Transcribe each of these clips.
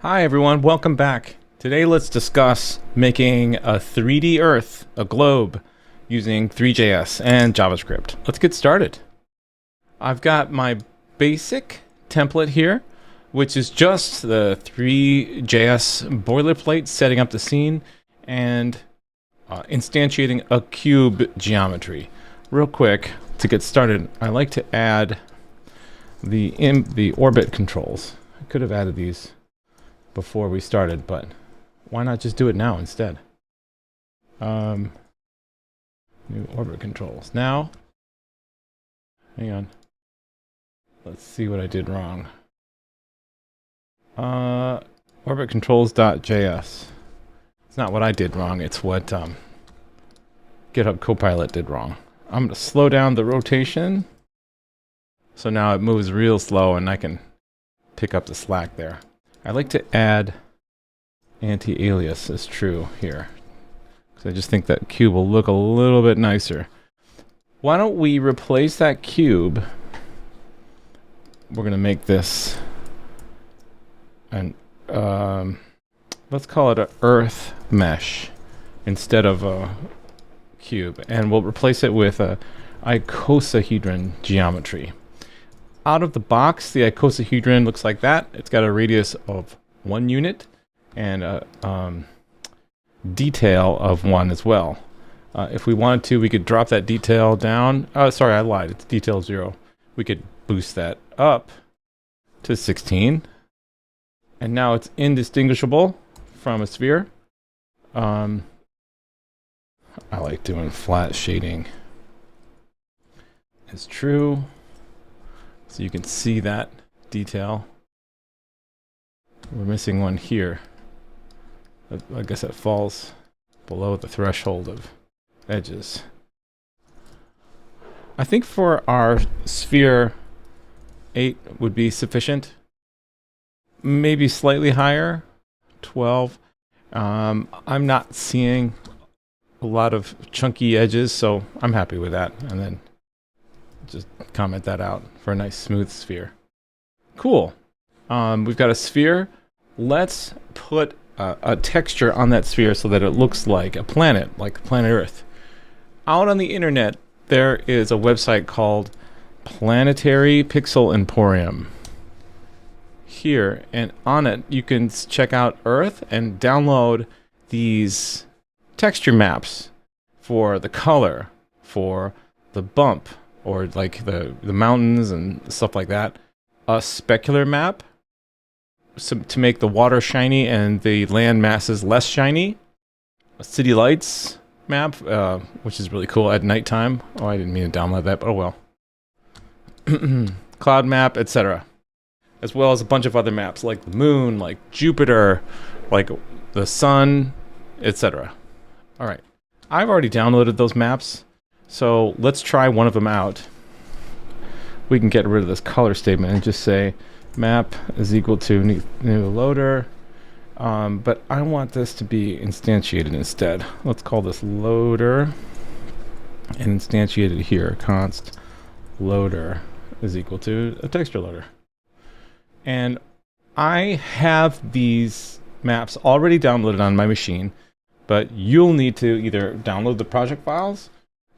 Hi everyone, welcome back. Today let's discuss making a 3D Earth, a globe, using Three.js and JavaScript. Let's get started. I've got my basic template here, which is just the Three.js boilerplate setting up the scene and instantiating a cube geometry. Real quick, to get started, I like to add the orbit controls. I could have added these before we started, but why not just do it now instead? New orbit controls. Now, hang on. Let's see what I did wrong. Orbit controls.js. It's not what I did wrong, it's what GitHub Copilot did wrong. I'm going to slow down the rotation. So now it moves real slow and I can pick up the slack there. I like to add anti-alias as true here, because I just think that cube will look a little bit nicer. Why don't we replace that cube? We're going to make this an, let's call it an earth mesh instead of a cube. And we'll replace it with a icosahedron geometry. Out of the box, the icosahedron looks like that. It's got a radius of 1 unit and a detail of 1 as well. If we wanted to, we could drop that detail down. Oh, sorry, I lied. It's detail 0. We could boost that up to 16. And now it's indistinguishable from a sphere. I like doing flat shading. It's true. So you can see that detail. We're missing one here. I guess it falls below the threshold of edges. I think for our sphere, 8 would be sufficient. Maybe slightly higher, 12. I'm not seeing a lot of chunky edges, so I'm happy with that. And then just comment that out for a nice smooth sphere. Cool. We've got a sphere. Let's put a texture on that sphere so that it looks like a planet, like planet Earth. Out on the internet, there is a website called PlanetaryPixelEmporium. Here, and on it, you can check out Earth and download these texture maps for the color, for the bump, or like the mountains and stuff like that. A specular map to make the water shiny and the land masses less shiny. A city lights map, which is really cool at nighttime. Oh, I didn't mean to download that, but oh well. Cloud map, etc. As well as a bunch of other maps like the moon, like Jupiter, like the sun, etc. All right, I've already downloaded those maps. So let's try one of them out. We can get rid of this color statement and just say map is equal to new loader. But I want this to be instantiated instead. Let's call this loader and instantiate it here. Const loader is equal to a texture loader. And I have these maps already downloaded on my machine, but you'll need to either download the project files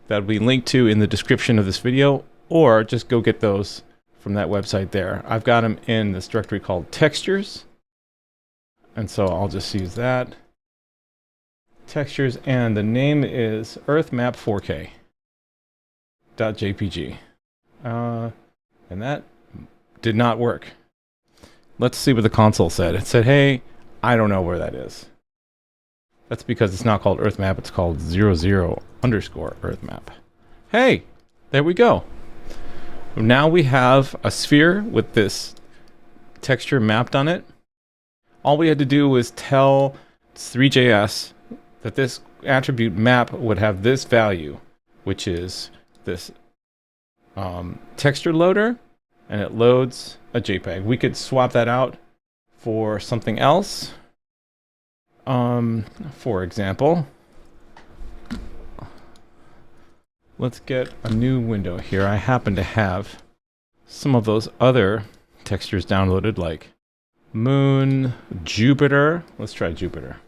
that we link to in the description of this video, or just go get those from that website there. I've got them in this directory called textures, and so I'll just use that. Textures, and the name is earthmap4k.jpg. And that did not work. Let's see what the console said. It said, hey, I don't know where that is. That's because it's not called earthmap, it's called 00_earthmap. Hey, there we go. Now we have a sphere with this texture mapped on it. All we had to do was tell Three.js that this attribute map would have this value, which is this texture loader, and it loads a JPEG. We could swap that out for something else. For example, let's get a new window here. I happen to have some of those other textures downloaded, like Moon, Jupiter. Let's try Jupiter.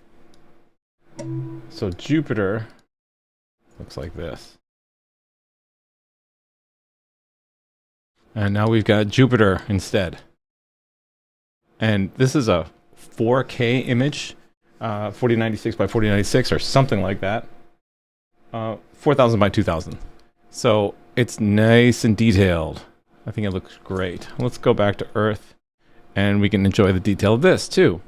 So Jupiter looks like this. And now we've got Jupiter instead. And this is a 4K image, 4096 by 4096 or something like that. 4000 by 2000. So it's nice and detailed. I think it looks great. Let's go back to Earth and we can enjoy the detail of this too.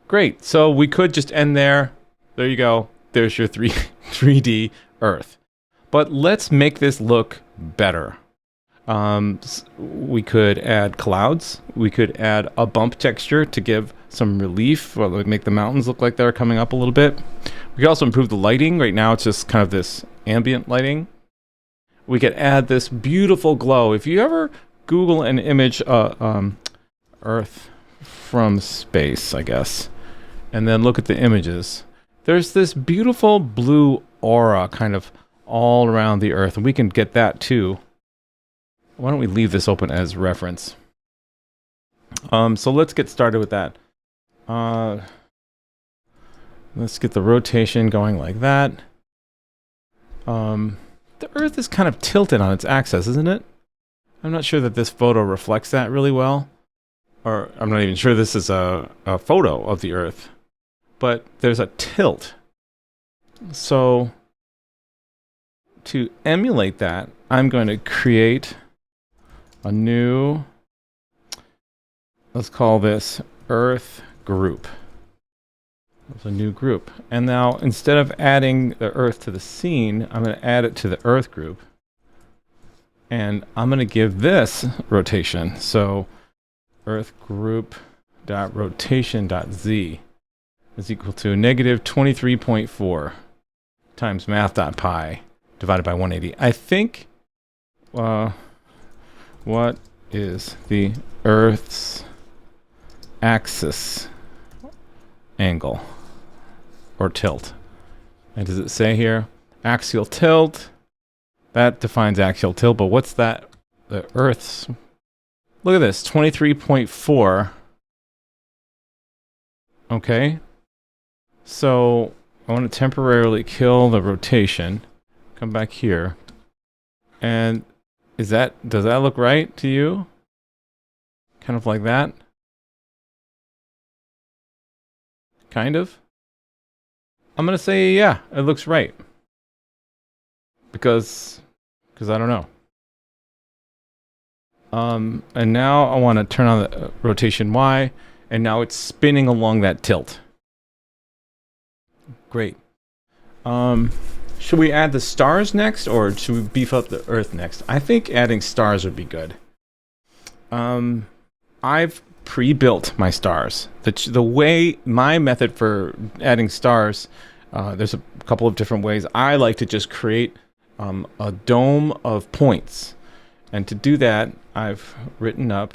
Great. So we could just end there. There you go. There's your 3D Earth. But let's make this look better. We could add clouds. We could add a bump texture to give some relief, or make the mountains look like they're coming up a little bit. We could also improve the lighting. Right now it's just kind of this ambient lighting. We could add this beautiful glow. If you ever Google an image, Earth from space, I guess, and then look at the images, there's this beautiful blue aura kind of all around the Earth, and we can get that too. Why don't we leave this open as reference? So let's get started with that. Let's get the rotation going like that. The Earth is kind of tilted on its axis, isn't it? I'm not sure that this photo reflects that really well. Or I'm not even sure this is a photo of the Earth. But there's a tilt. So to emulate that, I'm going to create a new, let's call this Earth group. It's a new group. And now instead of adding the Earth to the scene, I'm going to add it to the Earth group. And I'm going to give this rotation. So Earth group dot rotation dot z is equal to negative 23.4 times math.pi divided by 180. I think, what is the Earth's axis angle or tilt? And does it say here axial tilt? That defines axial tilt, but what's that? The Earth's, look at this, 23.4. Okay. So I want to temporarily kill the rotation. Come back here. And does that look right to you? Kind of like that? Kind of? I'm going to say, yeah, it looks right. Because I don't know. And now I want to turn on the rotation Y, and now it's spinning along that tilt. Great. Should we add the stars next, or should we beef up the Earth next? I think adding stars would be good. I've pre-built my stars. The way, my method for adding stars, there's a couple of different ways. I like to just create a dome of points. And to do that, I've written up,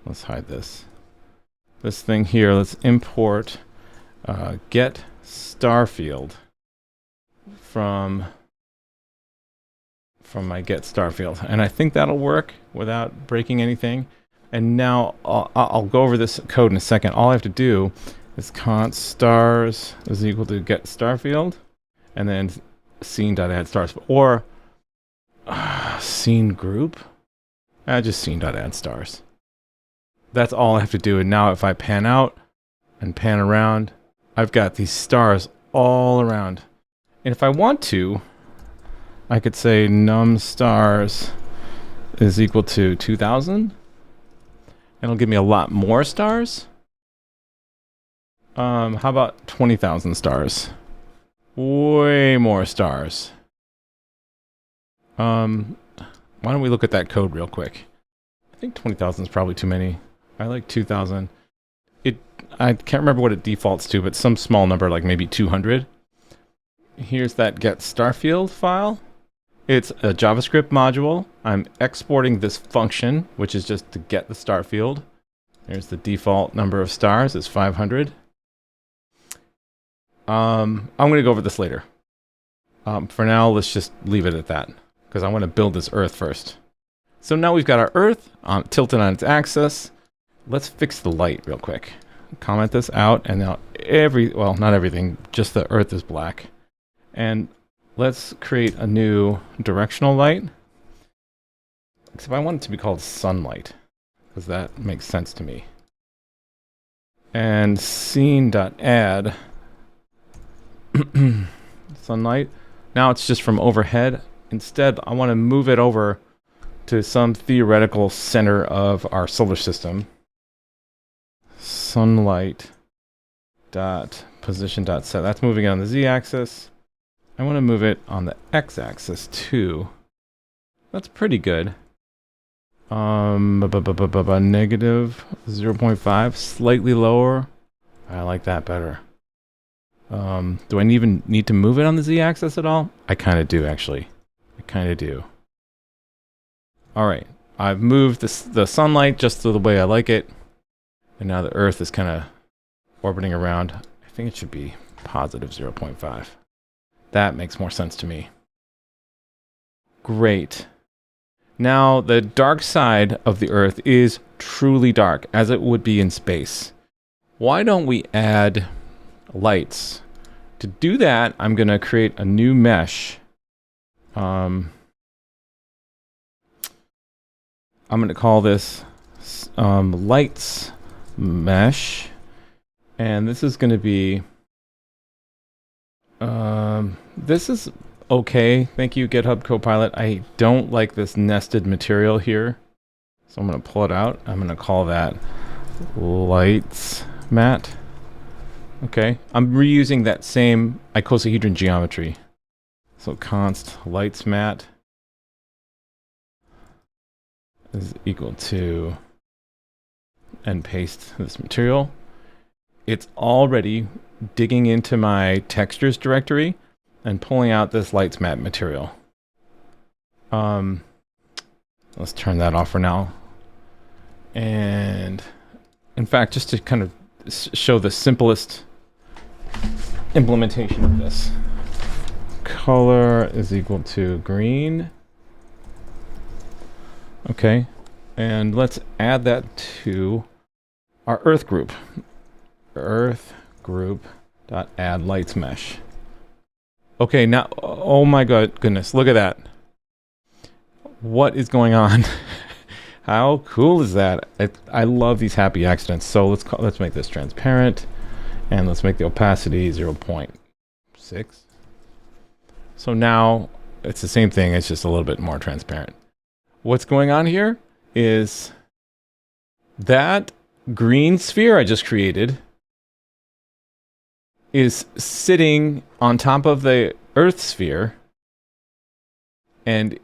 let's hide this thing here. Let's import get starfield from my get starfield. And I think that'll work without breaking anything. And now I'll go over this code in a second. All I have to do is const stars is equal to get starfield, and then scene.add stars, or scene group. Just scene.add stars. That's all I have to do. And now if I pan out and pan around, I've got these stars all around. And if I want to, I could say num stars is equal to 2000. And it'll give me a lot more stars. How about 20,000 stars? Way more stars. Why don't we look at that code real quick? I think 20,000 is probably too many. I like 2,000. I can't remember what it defaults to, but some small number, like maybe 200. Here's that get starfield file. It's a JavaScript module. I'm exporting this function, which is just to get the star field. There's the default number of stars, it's 500. I'm going to go over this later. For now, let's just leave it at that, because I want to build this Earth first. So now we've got our Earth tilted on its axis. let's fix the light real quick. Comment this out, and now well, not everything, just the Earth is black. And let's create a new directional light. Except I want it to be called sunlight, because that makes sense to me. And scene.add sunlight. Now it's just from overhead. Instead, I want to move it over to some theoretical center of our solar system. Sunlight dot position dot set. That's moving it on the z-axis. I want to move it on the x-axis too. That's pretty good. Negative 0.5, slightly lower. I like that better. Do I even need to move it on the z-axis at all? I kind of do, actually. I kind of do. All right, I've moved the sunlight just to the way I like it, and now the Earth is kind of orbiting around. I think it should be positive 0.5. That makes more sense to me. Great. Now, the dark side of the Earth is truly dark, as it would be in space. Why don't we add lights? To do that, I'm going to create a new mesh. I'm going to call this lights mesh. And this is going to be... this is... okay, thank you, GitHub Copilot. I don't like this nested material here. So I'm going to pull it out. I'm going to call that lights mat. Okay, I'm reusing that same icosahedron geometry. So const lights mat is equal to, and paste this material. It's already digging into my textures directory and pulling out this lights map material. Let's turn that off for now. And in fact, just to kind of show the simplest implementation of this, color is equal to green. Okay, and let's add that to our Earth group. Earth group dot add lights mesh. Okay, now, oh my goodness, look at that. What is going on? How cool is that? I love these happy accidents. So let's make this transparent, and let's make the opacity 0.6. So now it's the same thing, it's just a little bit more transparent. What's going on here is that green sphere I just created is sitting on top of the Earth sphere, and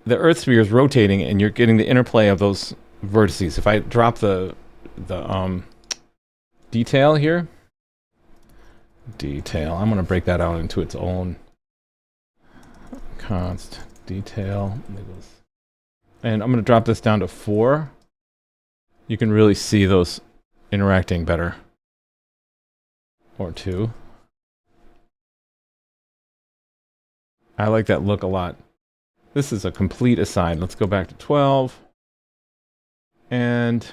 the Earth sphere is rotating, and you're getting the interplay of those vertices. If I drop the detail here, I'm going to break that out into its own const detail, and I'm going to drop this down to 4. You can really see those interacting better. Or 2. I like that look a lot. This is a complete aside. Let's go back to 12. And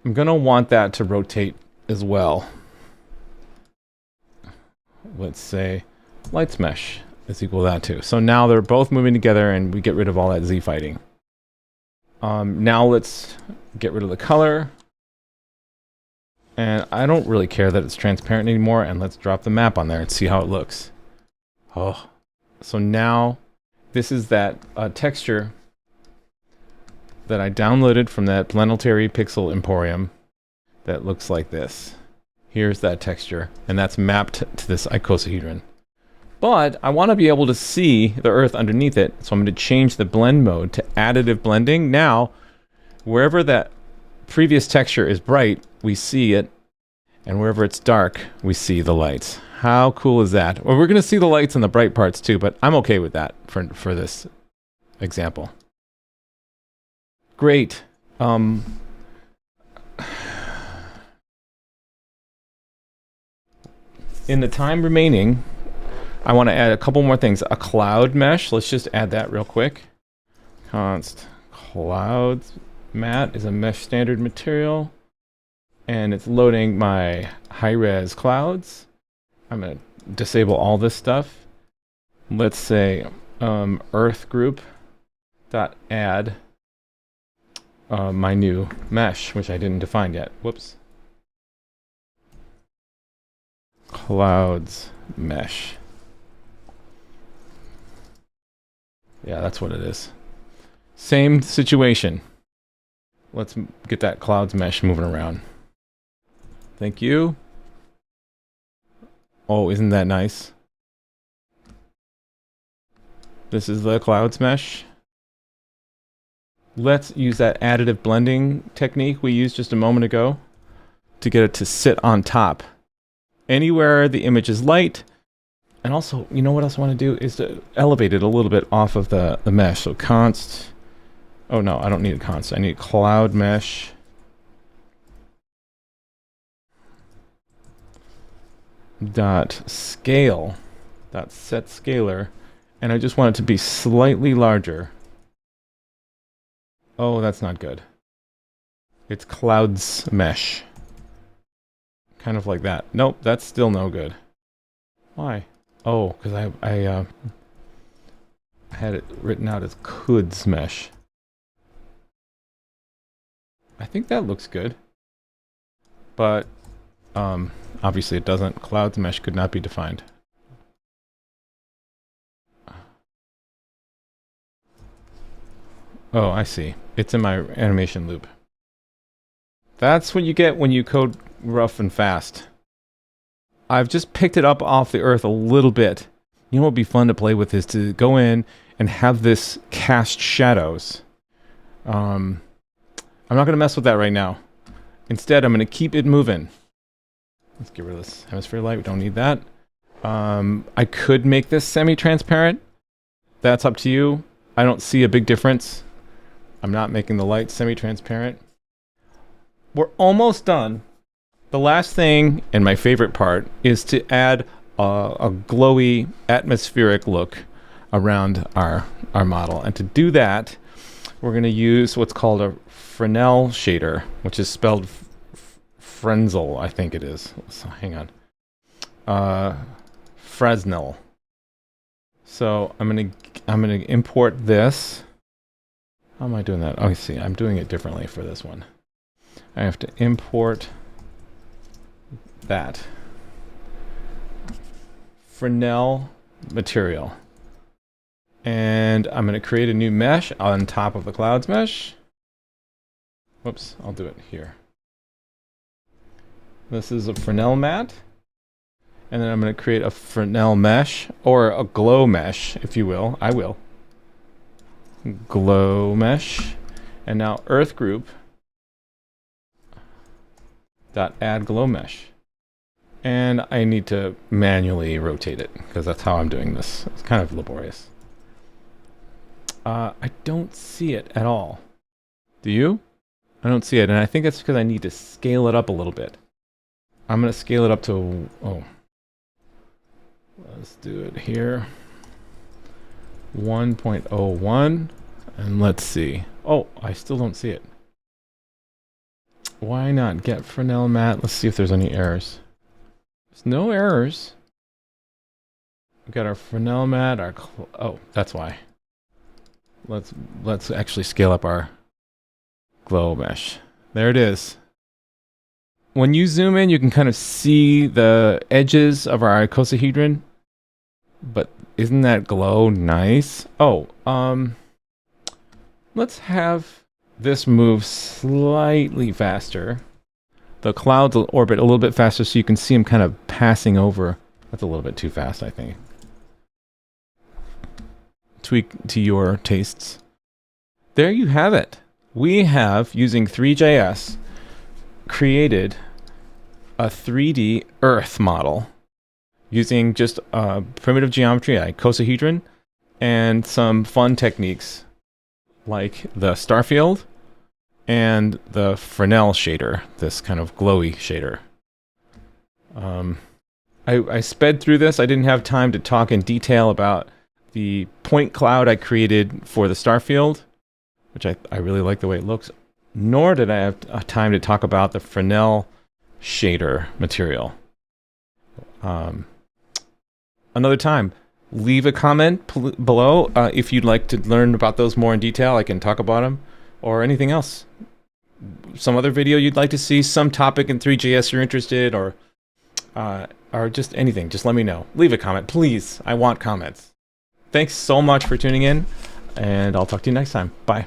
I'm going to want that to rotate as well. Let's say lights mesh is equal to that too. So now they're both moving together, and we get rid of all that Z fighting. Now let's get rid of the color. And I don't really care that it's transparent anymore, and let's drop the map on there and see how it looks. Oh, so now this is that texture that I downloaded from that PlanetaryPixelEmporium that looks like this. Here's that texture, and that's mapped to this icosahedron. But I want to be able to see the Earth underneath it, so I'm going to change the blend mode to additive blending. Now, wherever that previous texture is bright, we see it, and wherever it's dark, we see the lights. How cool is that? Well, we're going to see the lights in the bright parts too, but I'm okay with that for this example. Great. In the time remaining, I want to add a couple more things. A cloud mesh. Let's just add that real quick. Const clouds Mat is a mesh standard material, and it's loading my high-res clouds. I'm going to disable all this stuff. Let's say earth group dot add my new mesh, which I didn't define yet. Whoops. Clouds mesh. Yeah, that's what it is. Same situation. Let's get that clouds mesh moving around. Thank you. Oh, isn't that nice? This is the clouds mesh. Let's use that additive blending technique we used just a moment ago to get it to sit on top. Anywhere the image is light. And also, you know what else I want to do is to elevate it a little bit off of the mesh. So const. Oh no, I don't need a const. I need cloud mesh. Dot scale. Dot set scalar. And I just want it to be slightly larger. Oh, that's not good. It's clouds mesh. Kind of like that. Nope, that's still no good. Why? Oh, because I had it written out as could's mesh. I think that looks good. But obviously it doesn't. Clouds mesh could not be defined. Oh, I see. It's in my animation loop. That's what you get when you code rough and fast. I've just picked it up off the earth a little bit. You know what would be fun to play with is to go in and have this cast shadows. I'm not going to mess with that right now. Instead, I'm going to keep it moving. Let's get rid of this hemisphere light. We don't need that. I could make this semi-transparent. That's up to you. I don't see a big difference. I'm not making the light semi-transparent. We're almost done. The last thing, and my favorite part, is to add a glowy atmospheric look around our model. And to do that, we're going to use what's called a Fresnel shader, which is spelled Frenzel, I think it is. So hang on. Fresnel. So I'm gonna import this. How am I doing that? Oh, I see. I'm doing it differently for this one. I have to import that Fresnel material. And I'm going to create a new mesh on top of the clouds mesh. Whoops, I'll do it here. This is a Fresnel mat. And then I'm going to create a Fresnel mesh, or a glow mesh, if you will. I will. Glow mesh. And now earth group dot add glow mesh. And I need to manually rotate it, because that's how I'm doing this. It's kind of laborious. I don't see it at all. Do you? I don't see it, and I think that's because I need to scale it up a little bit. I'm going to scale it up to... Oh. Let's do it here. 1.01. And let's see. Oh, I still don't see it. Why not get Fresnel mat? Let's see if there's any errors. There's no errors. We've got our Fresnel mat, our... Oh, that's why. Let's actually scale up our glow mesh. There it is. When you zoom in, you can kind of see the edges of our icosahedron. But isn't that glow nice? Oh, let's have this move slightly faster. The clouds will orbit a little bit faster so you can see them kind of passing over. That's a little bit too fast, I think. Tweak to your tastes. There you have it. We have, using THREE.js, created a 3D Earth model using just primitive geometry, icosahedron, and some fun techniques like the starfield and the Fresnel shader, this kind of glowy shader. I sped through this. I didn't have time to talk in detail about the point cloud I created for the starfield, which I really like the way it looks. nor did I have time to talk about the Fresnel shader material. Another time, leave a comment below if you'd like to learn about those more in detail. I can talk about them, or anything else. Some other video you'd like to see, some topic in Three.js you're interested, or just anything. Just let me know. Leave a comment, please. I want comments. Thanks so much for tuning in, and I'll talk to you next time. Bye.